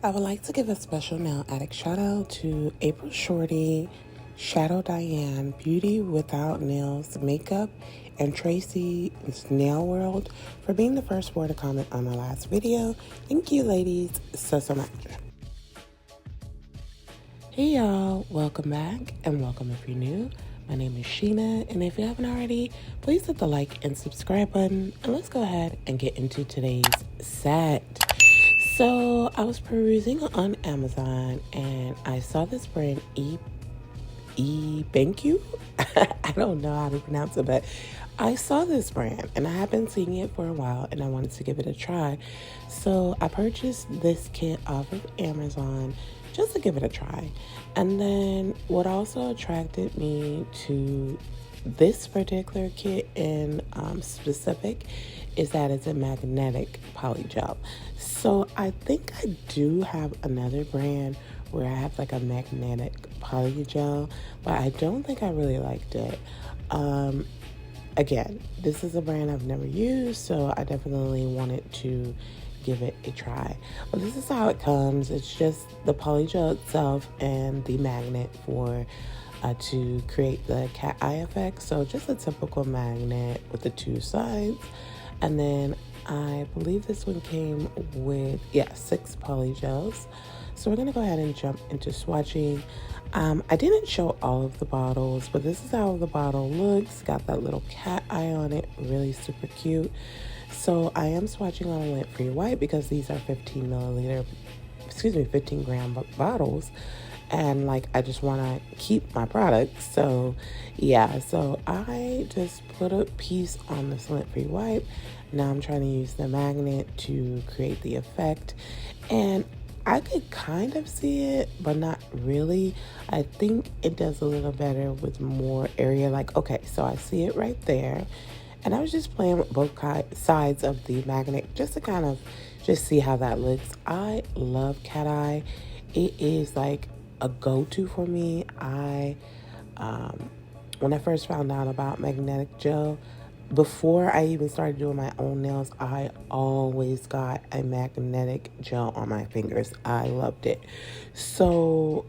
I would like to give a special nail addict shout out to April Shorty, Shadow Diane, Beauty Without Nails Makeup, and Tracy's Nail World for being the first one to comment on my last video. Thank you, ladies, so much. Hey y'all, welcome back and welcome if you're new. My name is Sheena, and if you haven't already, please hit the like and subscribe button, and let's go ahead and get into today's set. So I was perusing on Amazon and I saw this brand Ebanku. I don't know how to pronounce it, but I saw this brand and I have been seeing it for a while and I wanted to give it a try. So I purchased this kit off of Amazon just to give it a try. And then what also attracted me to this particular kit in specific is that it's a magnetic polygel. So I think I do have another brand where I have like a magnetic polygel, but I don't think I really liked it. Again, this is a brand I've never used, so I definitely wanted to give it a try. Well, this is how it comes. It's just the polygel itself and the magnet for to create the cat eye effect. So just a typical magnet with the two sides. And then I believe this one came with 6 polygels. So we're gonna go ahead and jump into swatching. I didn't show all of the bottles, but this is how the bottle looks. Got that little cat eye on it, really super cute. So I am swatching on a lint-free white because these are 15 gram bottles. And like, I just want to keep my products. So yeah, so I just put a piece on this lint-free wipe. Now I'm trying to use the magnet to create the effect. And I could kind of see it, but not really. I think it does a little better with more area. Like, okay, so I see it right there. And I was just playing with both sides of the magnet just to kind of just see how that looks. I love cat eye. It is like a go-to for me. When I first found out about magnetic gel, before I even started doing my own nails, I always got a magnetic gel on my fingers. I loved it. So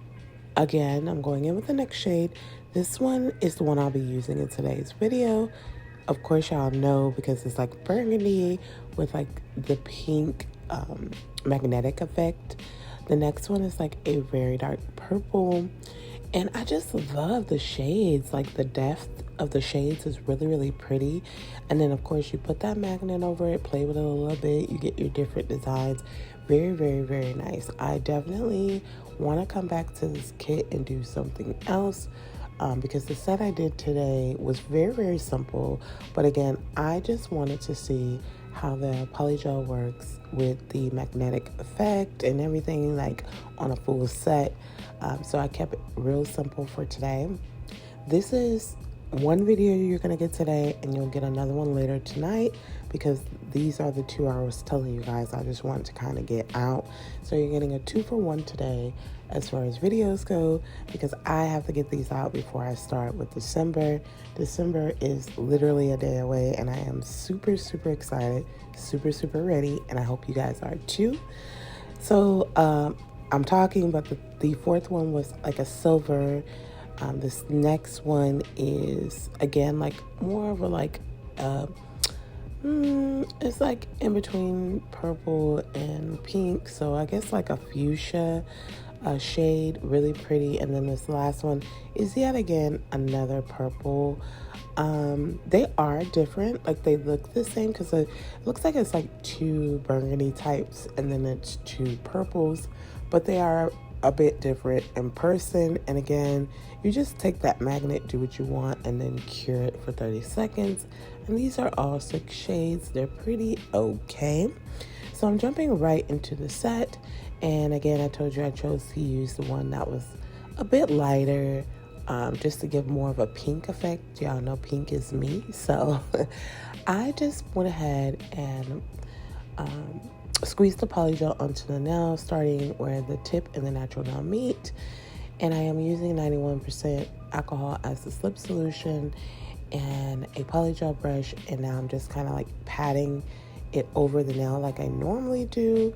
again, I'm going in with the next shade. This one is the one I'll be using in today's video. Of course, y'all know because it's like burgundy with like the pink magnetic effect. The next one is like a very dark purple. And I just love the shades. Like the depth of the shades is really, really pretty. And then of course you put that magnet over it, play with it a little bit. You get your different designs. Very, very, very nice. I definitely want to come back to this kit and do something else. Because the set I did today was very, very simple. But again, I just wanted to see how the polygel works with the magnetic effect and everything, like on a full set. So I kept it real simple for today. This is one video you're gonna get today, and you'll get another one later tonight because these are the 2 hours telling you guys I just want to kind of get out. So you're getting a 2-for-1 today as far as videos go, because I have to get these out before I start with December. December is literally a day away, and I am super, super excited, super, super ready, and I hope you guys are too. So I'm talking, but the fourth one was like a silver. This next one is again like more of a like it's like in between purple and pink, so I guess like a fuchsia shade, really pretty. And then this last one is yet again another purple. They are different, like they look the same because it looks like it's like 2 burgundy types and then it's 2 purples, but they are a bit different in person. And again, you just take that magnet, do what you want, and then cure it for 30 seconds. And these are all 6 shades. They're pretty okay. So I'm jumping right into the set. And again, I told you I chose to use the one that was a bit lighter, just to give more of a pink effect. Y'all know pink is me. So I just went ahead and squeeze the polygel onto the nail, starting where the tip and the natural nail meet. And I am using 91% alcohol as the slip solution and a polygel brush. And now I'm just kind of like patting it over the nail like I normally do.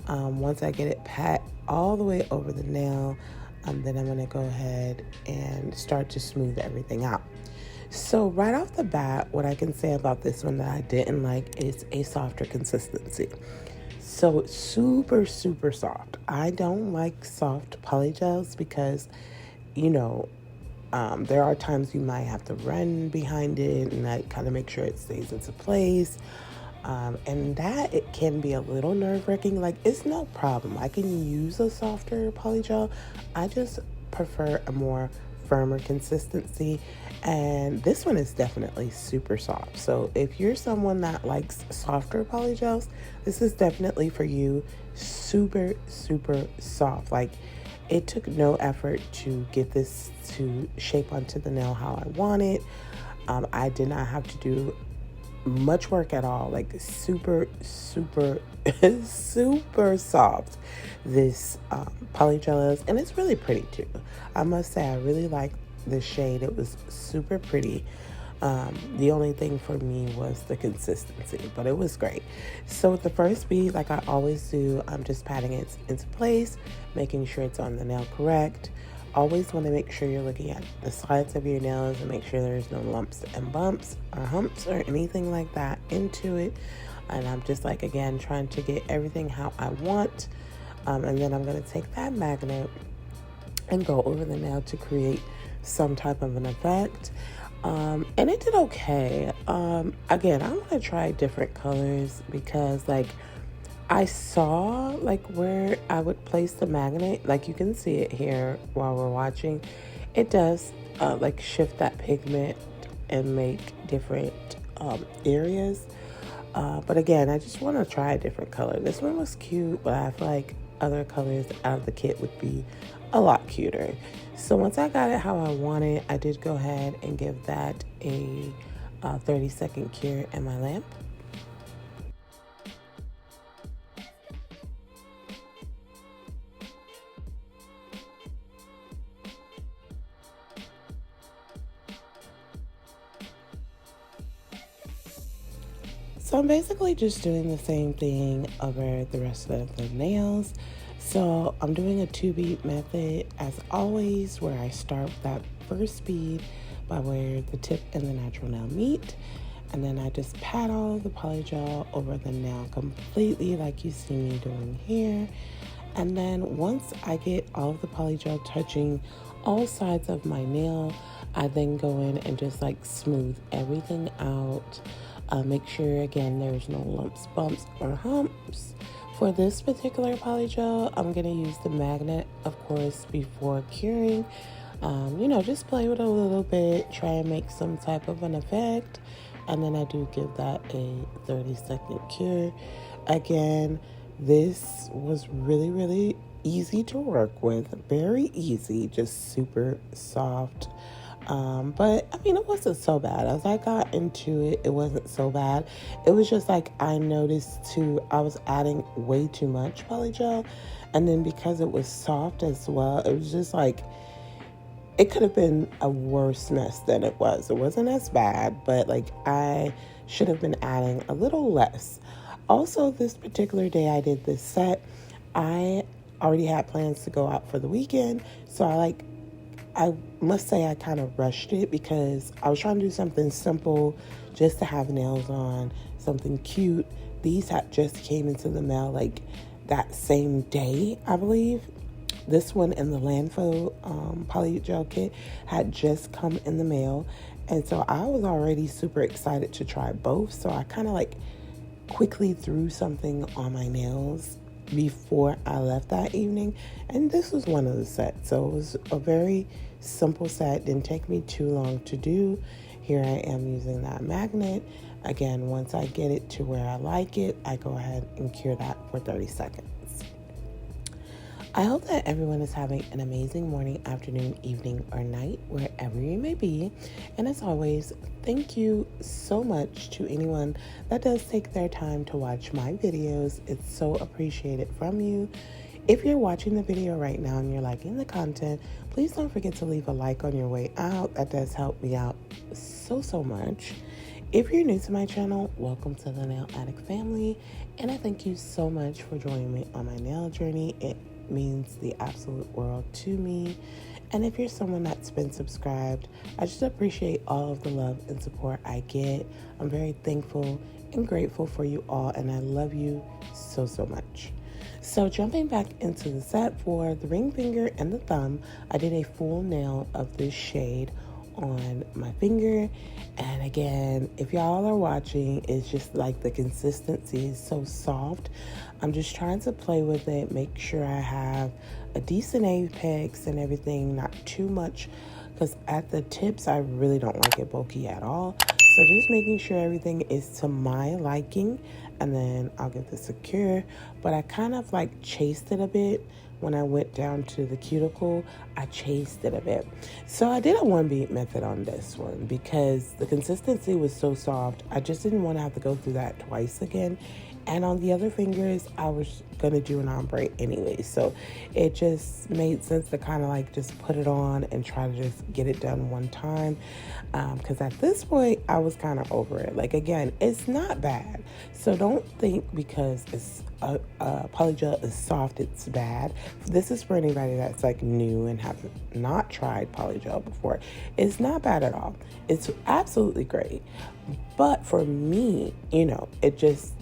Once I get it pat all the way over the nail, then I'm going to go ahead and start to smooth everything out. So right off the bat, what I can say about this one that I didn't like is a softer consistency. So it's super, super soft. I don't like soft polygels because, you know, there are times you might have to run behind it and that kind of make sure it stays into place. And that it can be a little nerve-wracking. Like, it's no problem. I can use a softer polygel. I just prefer a more firmer consistency. And this one is definitely super soft. So if you're someone that likes softer polygels, this is definitely for you. Super, super soft. Like, it took no effort to get this to shape onto the nail how I want it. I did not have to do much work at all. Like, super, super, super soft this polygel is, and it's really pretty too. I must say, I really like this shade. It was super pretty. The only thing for me was the consistency, but it was great. So with the first bead, like I always do, I'm just patting it into place, making sure it's on the nail correct. Always want to make sure you're looking at the sides of your nails and make sure there's no lumps and bumps or humps or anything like that into it. And I'm just like, again, trying to get everything how I want. And then I'm going to take that magnet and go over the nail to create some type of an effect. And it did okay. Again, I'm going to try different colors because, like, I saw like where I would place the magnet. Like, you can see it here while we're watching. It does like shift that pigment and make different areas. But again, I just want to try a different color. This one was cute, but I feel like other colors out of the kit would be a lot cuter. So once I got it how I wanted, I did go ahead and give that a 30-second cure in my lamp. So I'm basically just doing the same thing over the rest of the nails. So I'm doing a 2-bead method as always, where I start with that first bead by where the tip and the natural nail meet. And then I just pat all the polygel over the nail completely like you see me doing here. And then once I get all of the polygel touching all sides of my nail, I then go in and just like smooth everything out. Make sure, again, there's no lumps, bumps, or humps. For this particular polygel, I'm going to use the magnet, of course, before curing. You know, just play with it a little bit, try and make some type of an effect. And then I do give that a 30-second cure. Again, this was really, really easy to work with. Very easy, just super soft. But I mean, it wasn't so bad. As I got into it, it wasn't so bad. It was just like I noticed too, I was adding way too much polygel. And then because it was soft as well, it was just like, it could have been a worse mess than it was. It wasn't as bad, but like I should have been adding a little less. Also, this particular day I did this set, I already had plans to go out for the weekend. So I must say I kind of rushed it because I was trying to do something simple just to have nails on, something cute. These had just came into the mail like that same day, I believe. This one in the landfill polygel kit had just come in the mail. And so I was already super excited to try both. So I kind of like quickly threw something on my nails before I left that evening, and this was one of the sets. So it was a very simple set, didn't take me too long to do. Here I am using that magnet. Again, once I get it to where I like it, I go ahead and cure that for 30 seconds. I hope that everyone is having an amazing morning, afternoon, evening, or night, wherever you may be. And as always, thank you so much to anyone that does take their time to watch my videos. It's so appreciated from you. If you're watching the video right now and you're liking the content, please don't forget to leave a like on your way out. That does help me out so much. If you're new to my channel, welcome to the Nail Addict family, and I thank you so much for joining me on my nail journey. It means the absolute world to me. And if you're someone that's been subscribed, I just appreciate all of the love and support I get. I'm very thankful and grateful for you all, and I love you so, so much. So jumping back into the set for the ring finger and the thumb, I did a full nail of this shade on my finger. And again, if y'all are watching, it's just like the consistency is so soft. I'm just trying to play with it, make sure I have a decent apex and everything, not too much, because at the tips I really don't like it bulky at all. So just making sure everything is to my liking, and then I'll get this secure. But I kind of like chased it a bit. When I went down to the cuticle, I chased it a bit. So I did a one beat method on this one because the consistency was so soft. I just didn't want to have to go through that twice again. And on the other fingers, I was going to do an ombre anyway. So it just made sense to kind of like just put it on and try to just get it done one time. Because at this point, I was kind of over it. Like, again, it's not bad. So don't think because it's polygel is soft, it's bad. This is for anybody that's like new and have not tried polygel before. It's not bad at all. It's absolutely great. But for me, it just,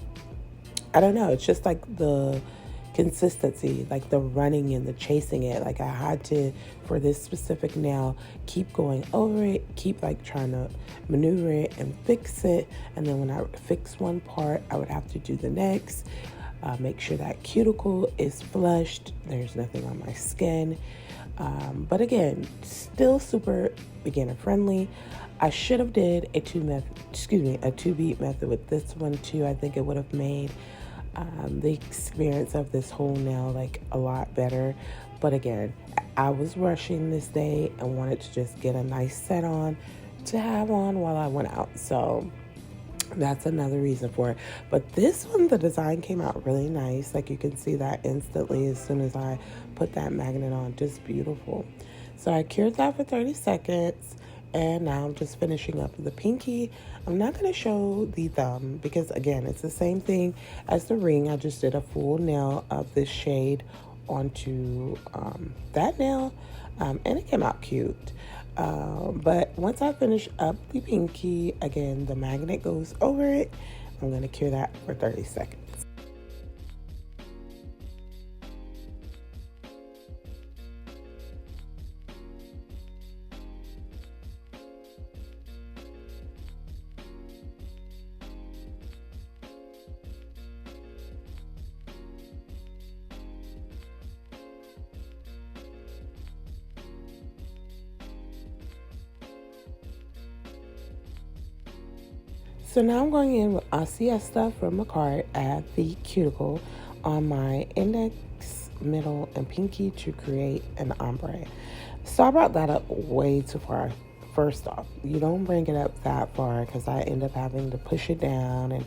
I don't know, it's just like the consistency, like the running and the chasing it. Like I had to, for this specific nail, keep going over it, keep like trying to maneuver it and fix it. And then when I fix one part, I would have to do the next. Make sure that cuticle is flushed. There's nothing on my skin. But again, still super beginner friendly. I should have did a two beat method with this one too. I think it would have made the experience of this whole nail like a lot better. But again, I was rushing this day and wanted to just get a nice set on to have on while I went out. So that's another reason for it. But this one, the design came out really nice. Like you can see that instantly as soon as I put that magnet on. Just beautiful. So I cured that for 30 seconds. And now I'm just finishing up the pinky. I'm not going to show the thumb because, again, it's the same thing as the ring. I just did a full nail of this shade onto that nail, and it came out cute. But once I finish up the pinky, again, the magnet goes over it. I'm going to cure that for 30 seconds. So now I'm going in with Siesta from a card at the cuticle on my index, middle, and pinky to create an ombre. So I brought that up way too far. First off, you don't bring it up that far because I end up having to push it down.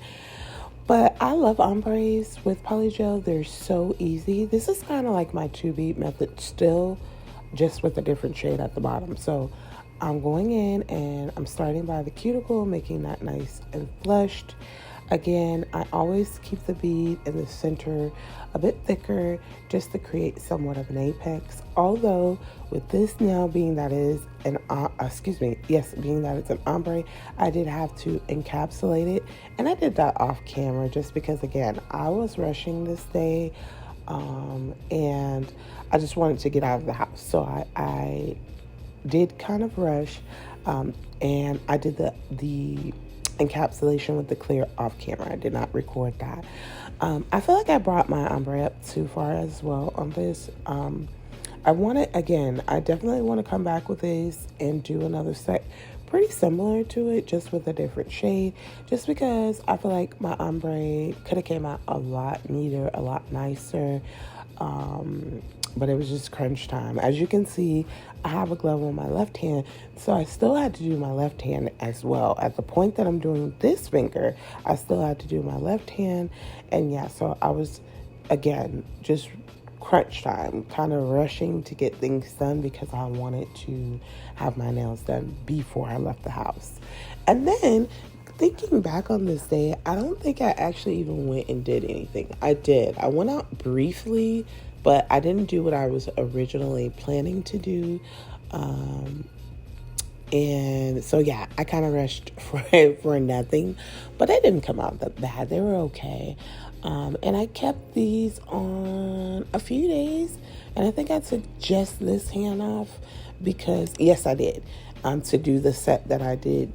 But I love ombres with polygel. They're so easy. This is kind of like my two beat method still, just with a different shade at the bottom. So I'm going in and I'm starting by the cuticle, making that nice and flushed. Again, I always keep the bead in the center a bit thicker just to create somewhat of an apex. Although with this nail being that is an being that it's an ombre, I did have to encapsulate it, and I did that off camera just because, again, I was rushing this day, and I just wanted to get out of the house. So I did kind of rush, and I did the encapsulation with the clear off camera. I did not record that. I feel like I brought my ombre up too far as well on this. I definitely want to come back with this and do another set pretty similar to it, just with a different shade, just because I feel like my ombre could have came out a lot neater, a lot nicer. But it was just crunch time. As you can see, I have a glove on my left hand, so I still had to do my left hand as well. At the point that I'm doing this finger, I still had to do my left hand. And yeah, so I was, again, just crunch time, kind of rushing to get things done because I wanted to have my nails done before I left the house. And then thinking back on this day, I don't think I actually even went and did anything. I did. I went out briefly, but I didn't do what I was originally planning to do. Um, and so yeah, I kind of rushed for nothing, but they didn't come out that bad. They were okay. And I kept these on a few days, and I think I took just this hand off because yes, I did. To do the set that I did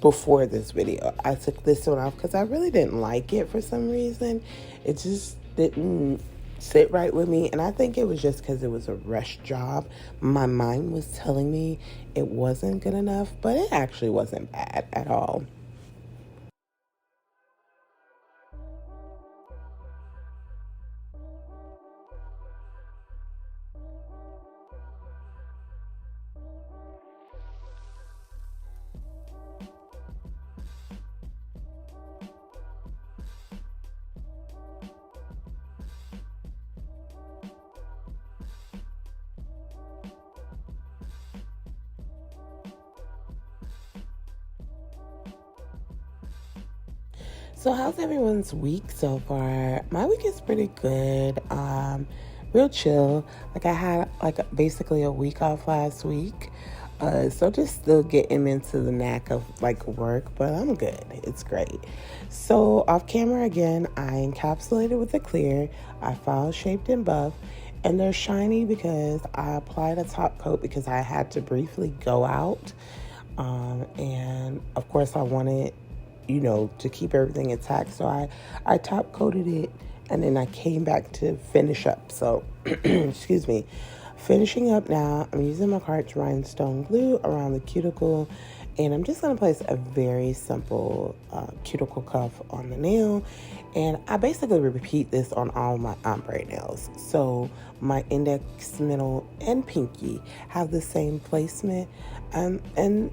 before this video, I took this one off because I really didn't like it for some reason. It just didn't sit right with me, and I think it was just because it was a rush job. My mind was telling me it wasn't good enough, but it actually wasn't bad at all. So how's everyone's week so far? My week is pretty good. Real chill. Like I had like basically a week off last week. So just still getting into the knack of like work, but I'm good. It's great. So off camera again, I encapsulated with a clear. I file shaped and buff. And they're shiny because I applied a top coat because I had to briefly go out. And of course I wanted to keep everything intact. So I top coated it and then I came back to finish up. So, excuse me, finishing up now, I'm using my Cart's rhinestone glue around the cuticle, and I'm just going to place a very simple cuticle cuff on the nail. And I basically repeat this on all my ombre nails. So my index, middle, and pinky have the same placement. And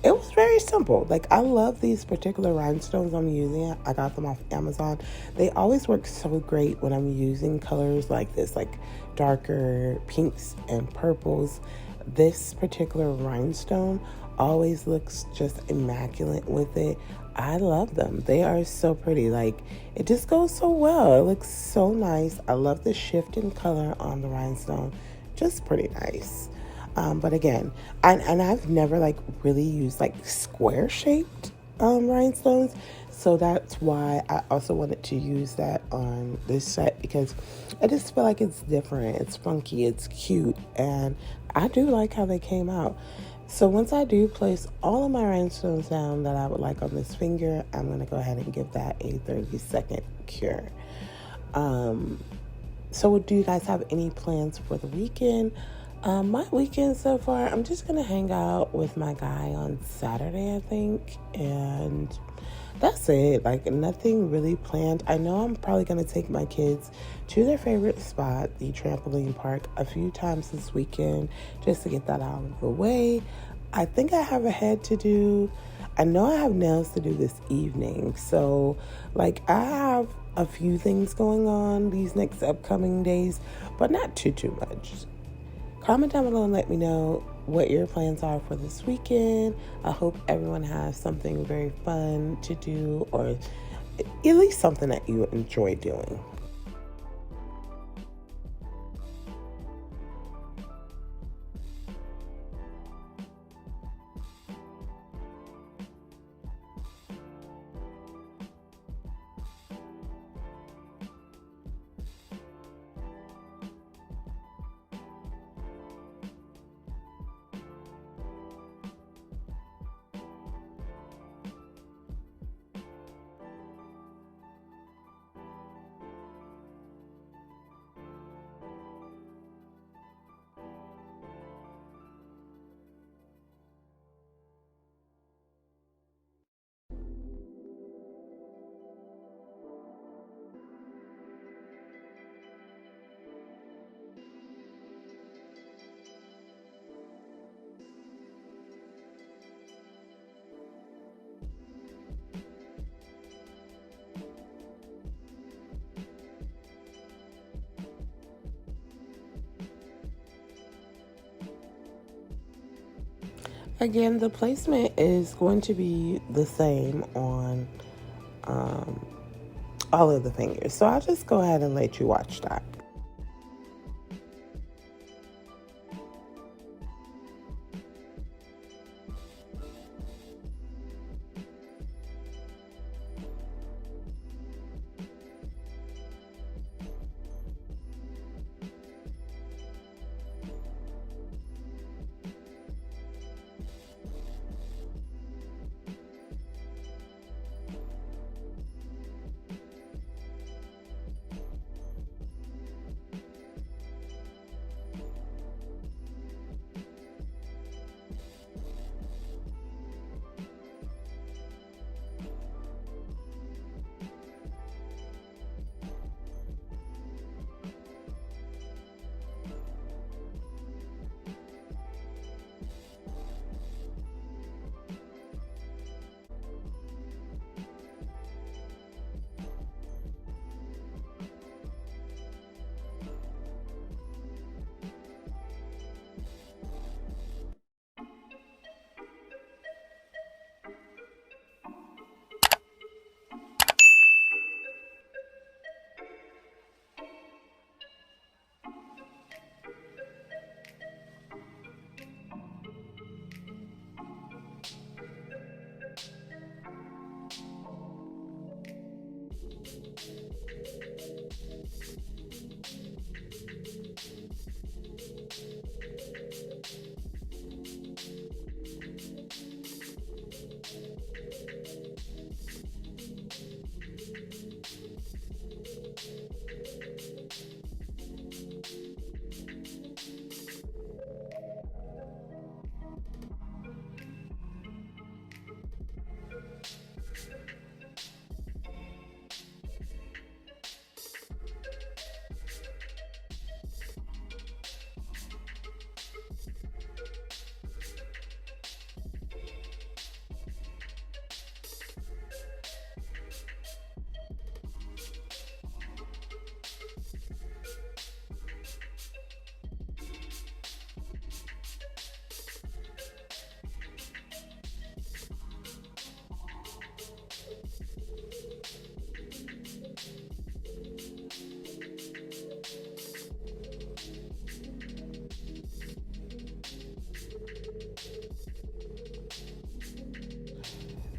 it was very simple. Like, I love these particular rhinestones I'm using. I got them off Amazon. They always work so great when I'm using colors like this, like darker pinks and purples. This particular rhinestone always looks just immaculate with it. I love them. They are so pretty. Like, it just goes so well. It looks so nice. I love the shift in color on the rhinestone. Just pretty nice. But again, I've never like really used like square shaped rhinestones. So that's why I also wanted to use that on this set, because I just feel like it's different. It's funky. It's cute. And I do like how they came out. So once I do place all of my rhinestones down that I would like on this finger, I'm going to go ahead and give that a 30-second cure. So do you guys have any plans for the weekend? My weekend so far, I'm just going to hang out with my guy on Saturday, I think. And that's it. Like, nothing really planned. I know I'm probably going to take my kids to their favorite spot, the trampoline park, a few times this weekend just to get that out of the way. I think I have a head to do. I know I have nails to do this evening. So, like, I have a few things going on these next upcoming days, but not too much. Comment down below and let me know what your plans are for this weekend. I hope everyone has something very fun to do, or at least something that you enjoy doing. Again, the placement is going to be the same on all of the fingers. So I'll just go ahead and let you watch that.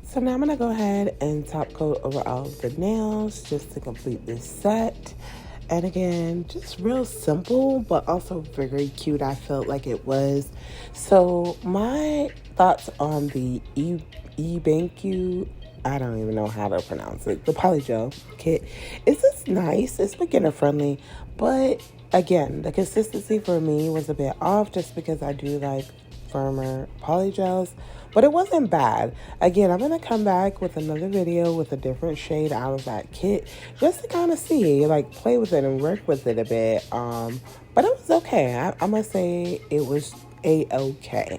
So now I'm going to go ahead and top coat over all of the nails just to complete this set. And again, just real simple, but also very cute. I felt like it was. So my thoughts on the Ebanku, I don't even know how to pronounce it, the Polygel kit. It's just nice. It's beginner friendly, but again, the consistency for me was a bit off just because I do like firmer polygels, but it wasn't bad. Again, I'm gonna come back with another video with a different shade out of that kit just to kind of see, like, play with it and work with it a bit. But it was okay. I must say it was a-okay.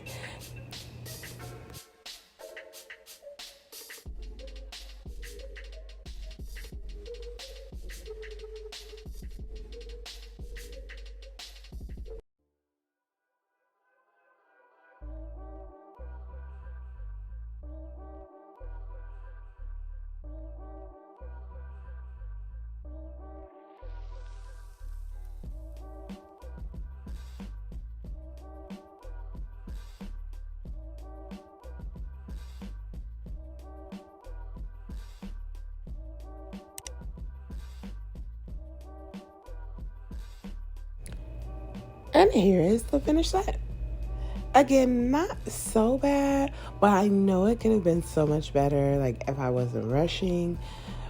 And here is the finished set. Again, not so bad, but I know it could have been so much better, like if I wasn't rushing.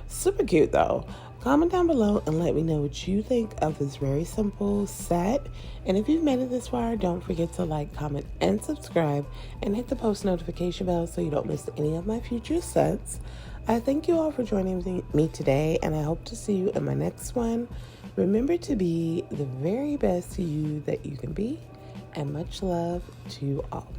Super cute though. Comment down below and let me know what you think of this very simple set. And if you've made it this far, don't forget to like, comment, and subscribe, and hit the post notification bell so you don't miss any of my future sets. I thank you all for joining me today, and I hope to see you in my next one. Remember to be the very best you that you can be, and much love to all.